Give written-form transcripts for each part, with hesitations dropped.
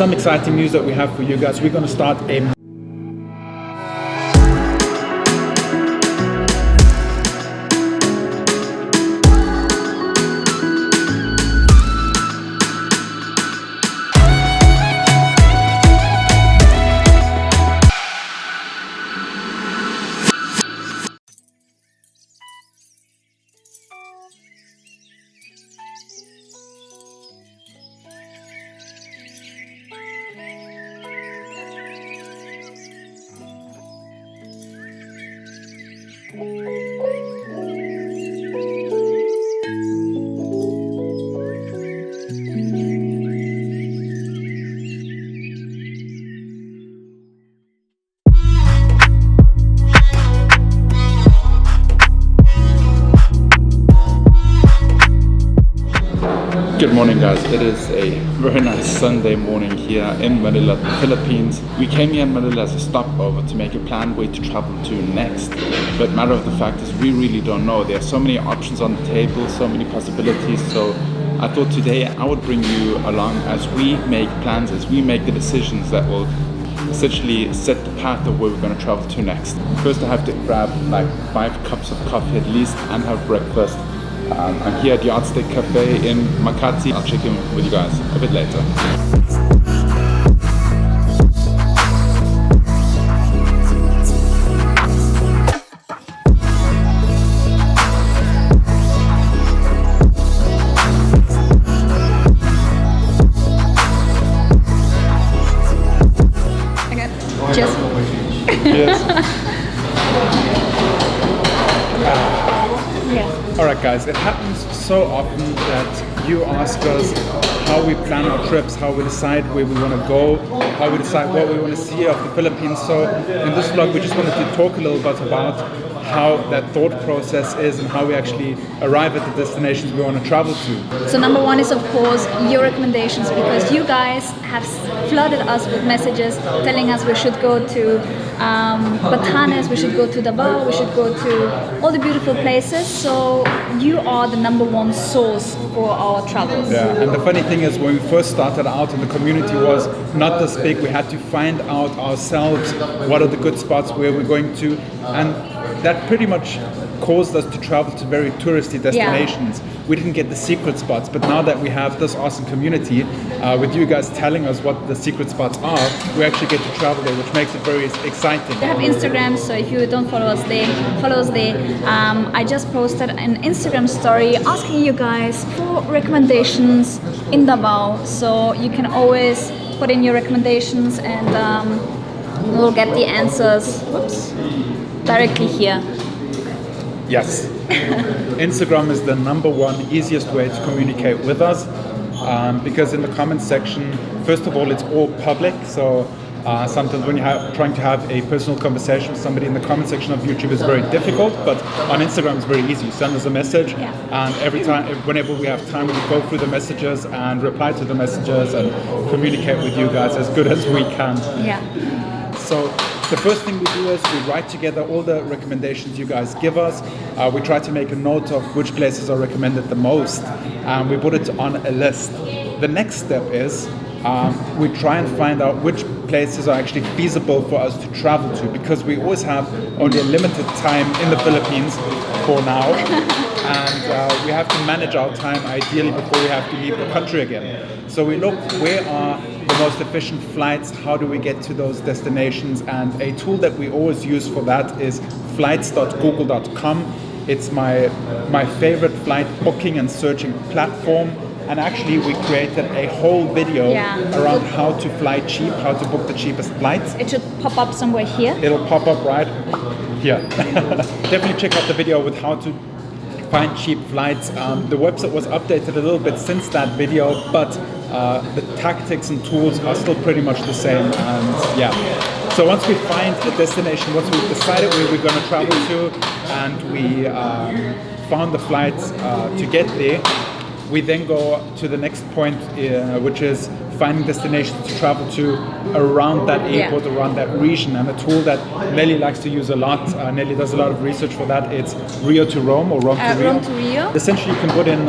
some exciting news that we have for you guys. We're going to start a Good morning, guys. It is a very nice Sunday morning here in Manila, the Philippines. We came here in Manila as a stopover to make a plan where to travel to next. But matter of the fact is we really don't know. There are so many options on the table, so many possibilities. So I thought today I would bring you along as we make plans, as we make the decisions that will essentially set the path of where we're going to travel to next. First I have to grab like 5 cups of coffee at least and have breakfast. I'm here at Yardstick Cafe in Makati. I'll check in with you guys a bit later. Okay. Cheers. Cheers. Yeah. Alright guys, it happens so often that you ask us how we plan our trips, how we decide where we want to go, how we decide what we want to see of the Philippines. So in this vlog we just wanted to talk a little bit about how that thought process is and how we actually arrive at the destinations we want to travel to. So number one is of course your recommendations, because you guys have flooded us with messages telling us we should go to Batanes, we should go to Davao, we should go to all the beautiful places. So you are the number one source for our travels. Yeah, and the funny thing is when we first started out and the community was not this big, we had to find out ourselves what are the good spots where we're going to, and that pretty much caused us to travel to very touristy destinations. Yeah. We didn't get the secret spots, but now that we have this awesome community with you guys telling us what the secret spots are, we actually get to travel there, which makes it very exciting. We have Instagram, so if you don't follow us there, follow us there. I just posted an Instagram story asking you guys for recommendations in Davao, so you can always put in your recommendations and we'll get the answers directly here. Yes. Instagram is the number one easiest way to communicate with us because in the comment section, first of all, it's all public. So sometimes when you're trying to have a personal conversation with somebody in the comment section of YouTube is very difficult, but on Instagram it's very easy. You send us a message and every time, whenever we have time, we go through the messages and reply to the messages and communicate with you guys as good as we can. Yeah. So the first thing we do is we write together all the recommendations you guys give us. We try to make a note of which places are recommended the most, and we put it on a list. The next step is we try and find out which places are actually feasible for us to travel to, because we always have only a limited time in the Philippines for now, and we have to manage our time ideally before we have to leave the country again. So we look where are the most efficient flights, how do we get to those destinations, and a tool that we always use for that is flights.google.com. It's my favorite flight booking and searching platform, and actually we created a whole video around how to fly cheap, how to book the cheapest flights. It should pop up somewhere here. It'll pop up right here. Definitely check out the video with how to find cheap flights. The website was updated a little bit since that video, but the tactics and tools are still pretty much the same. And yeah, so once we find a destination, once we've decided where we're going to travel to, and we found the flights to get there, we then go to the next point, which is finding destinations to travel to around that airport, around that region. And a tool that Nelly likes to use a lot, Nelly does a lot of research for that, it's Rio to Rome or Rome to Rio. Rome to Rio. Essentially you can put in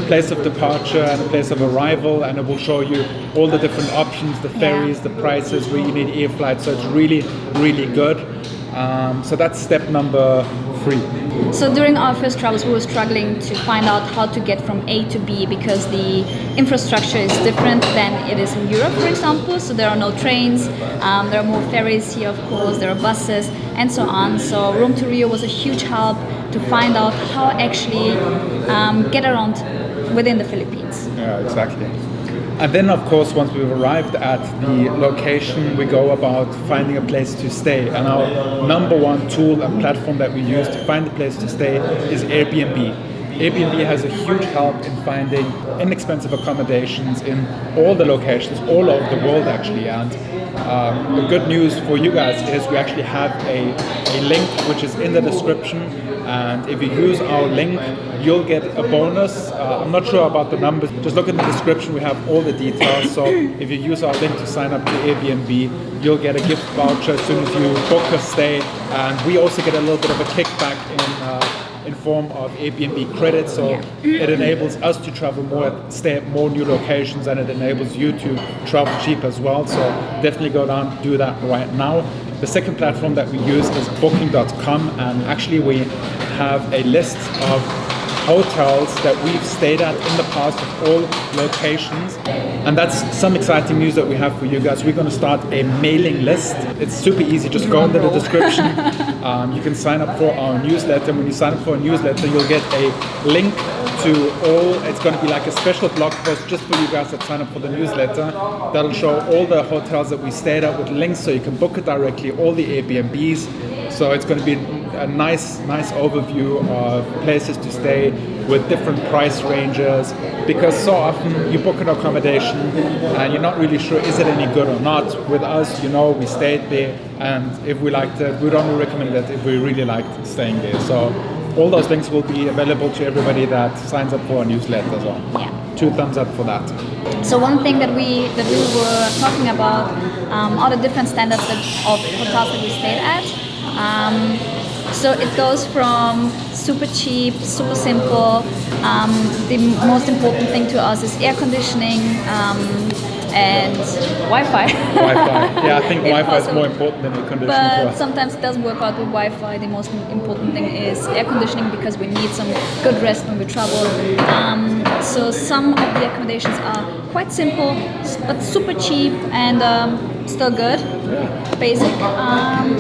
place of departure and a place of arrival, and it will show you all the different options, the ferries, the prices, where you need air flights. So it's really, really good. So that's step number 3. So during our first travels, we were struggling to find out how to get from A to B because the infrastructure is different than it is in Europe, for example. So there are no trains, there are more ferries here, of course, there are buses, and so on. So Rome to Rio was a huge help to find out how actually get around within the Philippines. Yeah, exactly. And then, of course, once we've arrived at the location, we go about finding a place to stay. And our number one tool and platform that we use to find a place to stay is Airbnb. Airbnb has a huge help in finding inexpensive accommodations in all the locations, all over the world, actually. And the good news for you guys is we actually have a link which is in the description. And if you use our link, you'll get a bonus. I'm not sure about the numbers. Just look in the description. We have all the details. So if you use our link to sign up to Airbnb, you'll get a gift voucher as soon as you book a stay. And we also get a little bit of a kickback in form of Airbnb credits. So it enables us to travel more, stay at more new locations, and it enables you to travel cheap as well. So definitely go down and do that right now. The second platform that we use is booking.com, and actually we have a list of hotels that we've stayed at in the past of all locations. And that's some exciting news that we have for you guys. We're going to start a mailing list. It's super easy. Just go into the description. You can sign up for our newsletter. When you sign up for a newsletter, you'll get a link to all. It's going to be like a special blog post just for you guys that sign up for the newsletter. That'll show all the hotels that we stayed at with links, so you can book it directly, all the Airbnbs. So it's going to be a nice overview of places to stay with different price ranges, because so often you book an accommodation and you're not really sure is it any good or not. With us, we stayed there, and if we liked it, we'd only recommend it if we really liked staying there. So all those links will be available to everybody that signs up for our newsletter. So 2 thumbs up for that. So one thing that we were talking about are the different standards of hotels that we stayed at. So it goes from super cheap, super simple. The most important thing to us is air conditioning and Wi-Fi. Wi-Fi. Yeah, I think Wi-Fi is more important than air conditioning for But us. sometimes it doesn't work out with Wi-Fi. The most important thing is air conditioning, because we need some good rest when we travel. So some of the accommodations are quite simple, but super cheap and still good, basic.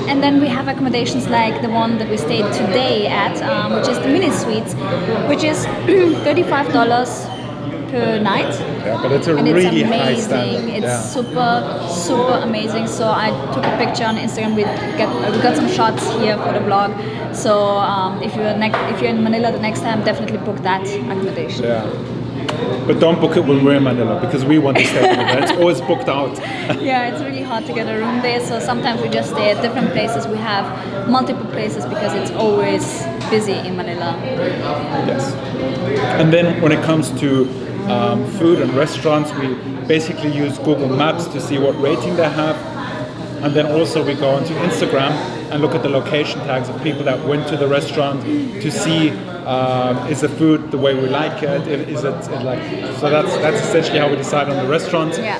And then we have accommodations like the one that we stayed today at, which is the mini suites, which is $35 per night. Yeah, but it's a and really it's high amazing. standard. It's super amazing. So I took a picture on Instagram. We got some shots here for the vlog. So if you're in Manila the next time, definitely book that accommodation. Yeah. But don't book it when we're in Manila, because we want to stay in Manila. It's always booked out. Yeah, it's really hard to get a room there. So sometimes we just stay at different places. We have multiple places because it's always busy in Manila. Yes. And then when it comes to food and restaurants, we basically use Google Maps to see what rating they have. And then also we go onto Instagram and look at the location tags of people that went to the restaurant to see is the food the way we like it? So that's essentially how we decide on the restaurant. Yeah.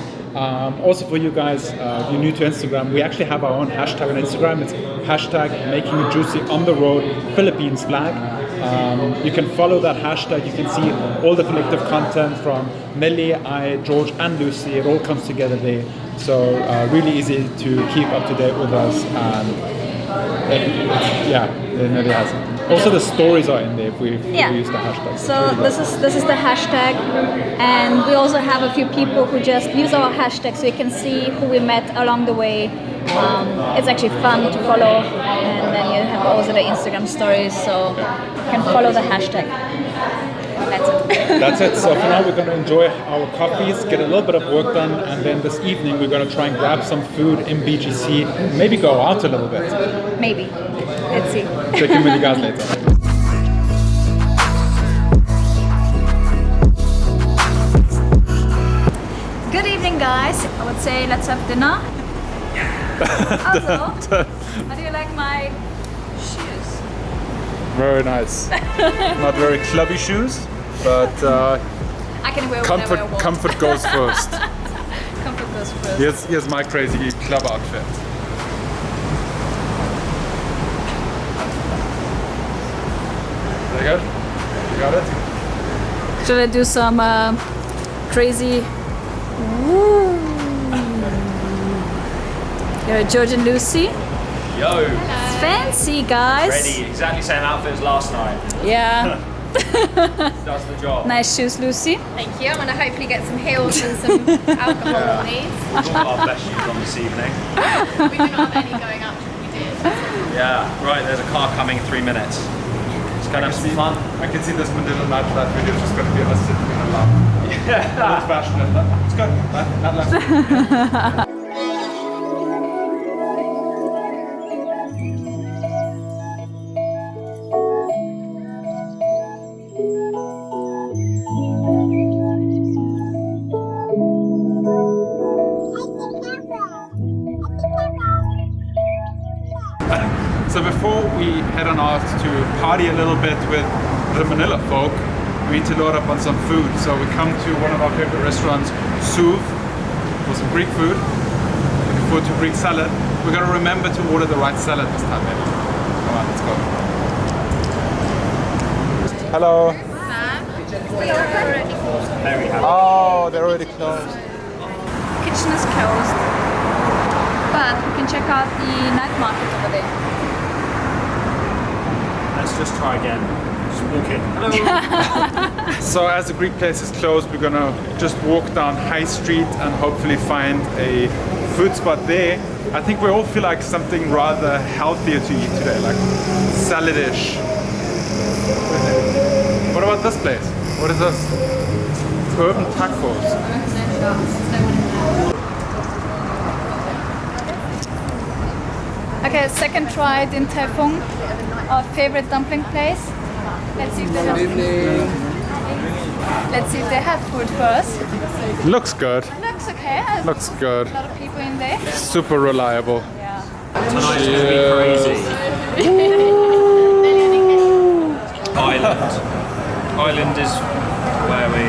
Also for you guys, if you're new to Instagram, we actually have our own hashtag on Instagram. It's hashtag making it juicy on the road Philippines flag. You can follow that hashtag. You can see all the collective content from Nelly, I, George, and Lucy. It all comes together there. So really easy to keep up to date with us. It really has. Also, the stories are in there if we use the hashtag. So this is the hashtag, and we also have a few people who just use our hashtag, so you can see who we met along the way. It's actually fun to follow, and then you have also the Instagram stories, so you can follow the hashtag. That's it. That's it. So for now, we're going to enjoy our coffees, get a little bit of work done, and then this evening we're going to try and grab some food in BGC, maybe go out a little bit. Maybe. Let's see. Check in with you guys later. Good evening, guys. I would say let's have dinner. Also, how do you like my shoes? Very nice. Not very clubby shoes. but I can wear whatever I want. comfort goes first. Comfort goes first. Here's my crazy club outfit. Very good. You got it? Should I do some crazy? Woo. You're George and Lucy. Yo, Fancy, guys. ready, exactly same outfit as last night. Yeah. Does the job. Nice shoes, Lucy. Thank you. I'm going to hopefully get some heels and some alcohol on these. We've got our best shoes on this evening. We did not have any going up. We did. Yeah, right, there's a car coming in 3 minutes. It's gonna have some fun. I can see this Manila nightlife video is just going to be us sitting in a lounge. Yeah. Old fashioned. It's good. Not last. So before we head on out to party a little bit with the Manila folk, we need to load up on some food. So we come to one of our favorite restaurants, Suv, for some Greek food. Looking forward to Greek salad. We're gonna remember to order the right salad this time, maybe. Come on, let's go. Hello. Very happy. Oh, they're already closed. Kitchen is closed, but we can check out the night market over there. Let's just try again. Just walk in. Hello. So as the Greek place is closed, we're gonna just walk down High Street and hopefully find a food spot there. I think we all feel like something rather healthier to eat today, like salad-ish. What about this place? What is this? Urban Tacos. Okay, second try in Taifung, our favorite dumpling place. Let's see if they have. Let's see if they have food first. Looks good. Looks okay. There's Looks good. a lot of people in there. Super reliable. Yeah. Tonight's gonna be crazy. Island. Island is where we...